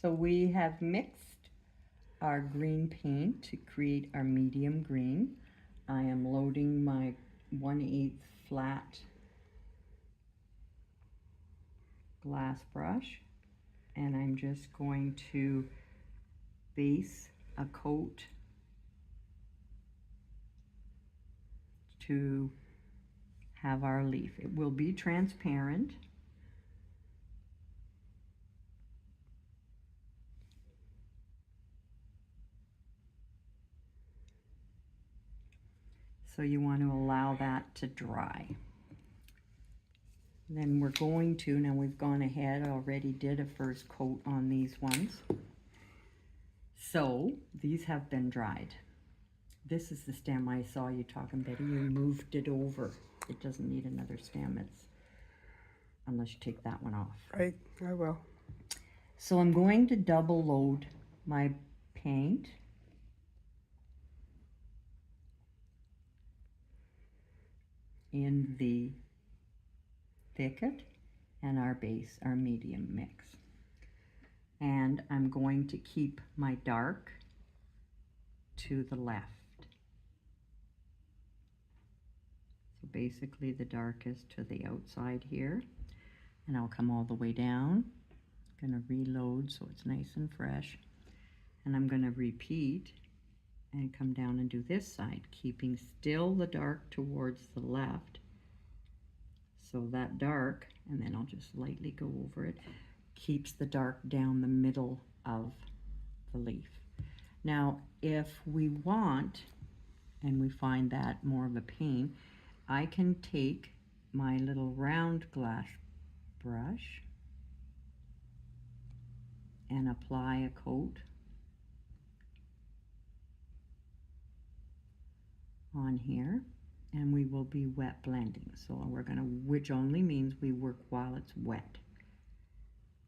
So we have mixed our green paint to create our medium green. I am loading my 1/8 flat glass brush, and I'm just going to base a coat to have our leaf. It will be transparent. So you want to allow that to dry. Then we're going to, now we've gone ahead, already did a first coat on these ones. So these have been dried. This is the stem I saw you talking, Betty. You moved it over. It doesn't need another stem. It's unless you take that one off. Right, I will. So I'm going to double load my paint. In the thicket and our base, our medium mix. And I'm going to keep my dark to the left. So basically the dark is to the outside here, and I'll come all the way down. I'm gonna reload so it's nice and fresh, and I'm gonna repeat and come down and do this side, keeping still the dark towards the left. So that dark, and then I'll just lightly go over it, keeps the dark down the middle of the leaf. Now, if we want, and we find that more of a pain, I can take my little round glass brush and apply a coat on here, and we will be wet blending. So we're gonna, which only means we work while it's wet.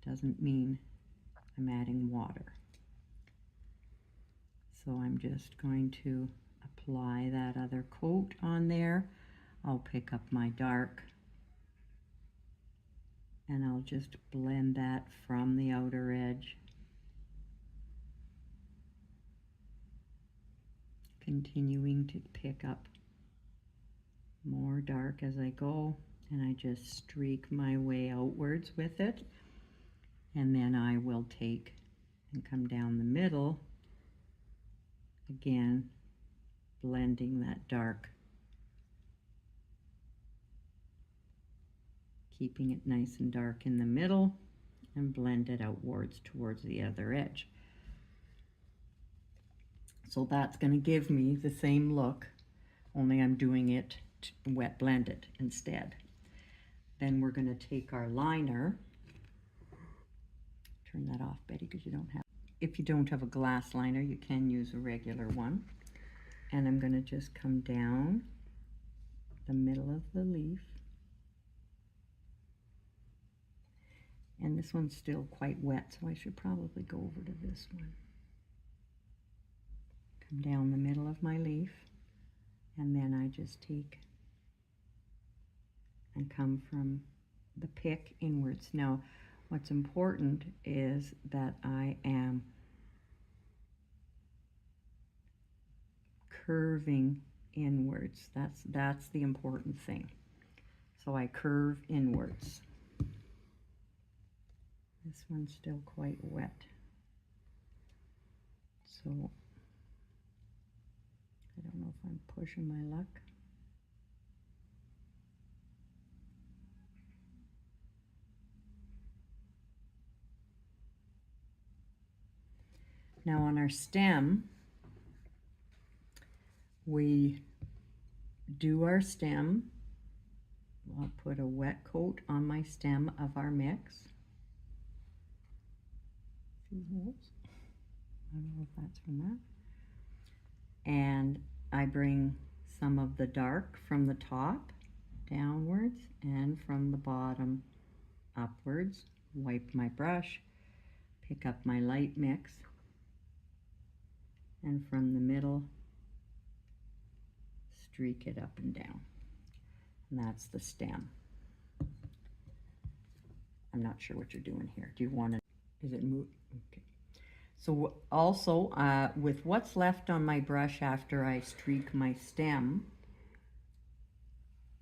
Doesn't mean I'm adding water. So I'm just going to apply that other coat on there. I'll pick up my dark and I'll just blend that from the outer edge, continuing to pick up more dark as I go, and I just streak my way outwards with it, and then I will take and come down the middle again, blending that dark, keeping it nice and dark in the middle, and blend it outwards towards the other edge. So that's going to give me the same look, only I'm doing it wet blended instead. Then we're going to take our liner. Turn that off, Betty, because you don't have, if you don't have a glass liner, you can use a regular one. And I'm going to just come down the middle of the leaf. And this one's still quite wet, so I should probably go over to this one. Come down the middle of my leaf, and then I just take and come from the pick inwards. Now, what's important is that I am curving inwards. That's the important thing. So I curve inwards. This one's still quite wet. So I don't know if I'm pushing my luck. Now on our stem, we do our stem. I'll put a wet coat on my stem of our mix. See those? I don't know if that's from that. And I bring some of the dark from the top downwards and from the bottom upwards. Wipe my brush, pick up my light mix, and from the middle streak it up and down. And that's the stem. I'm not sure what you're doing here. Do you want to Is it moved? Okay. So also, with what's left on my brush after I streak my stem,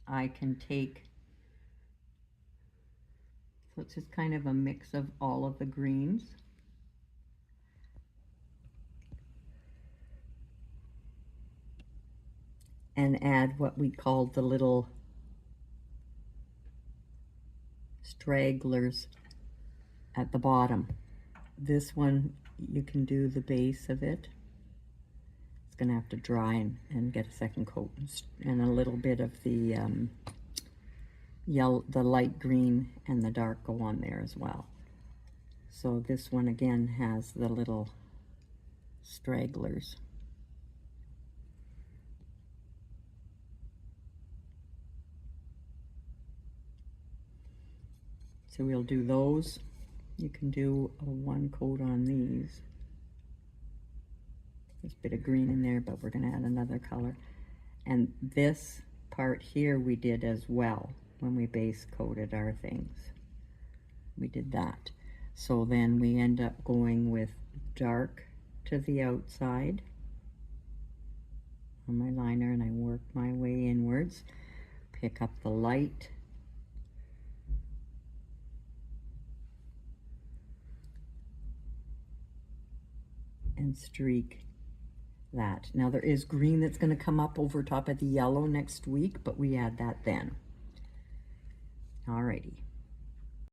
I can take, so it's just kind of a mix of all of the greens. And add what we call the little stragglers at the bottom. This one, you can do the base of it. It's gonna have to dry and get a second coat, and a little bit of the yellow, the light green and the dark go on there as well. So this one again has the little stragglers. So we'll do those. You can do a one coat on these. There's a bit of green in there, but we're gonna add another color. And this part here we did as well when we base coated our things. We did that. So then we end up going with dark to the outside on my liner, and I work my way inwards, pick up the light, and streak that. Now there is green that's going to come up over top of the yellow next week, but we add that then. Alrighty.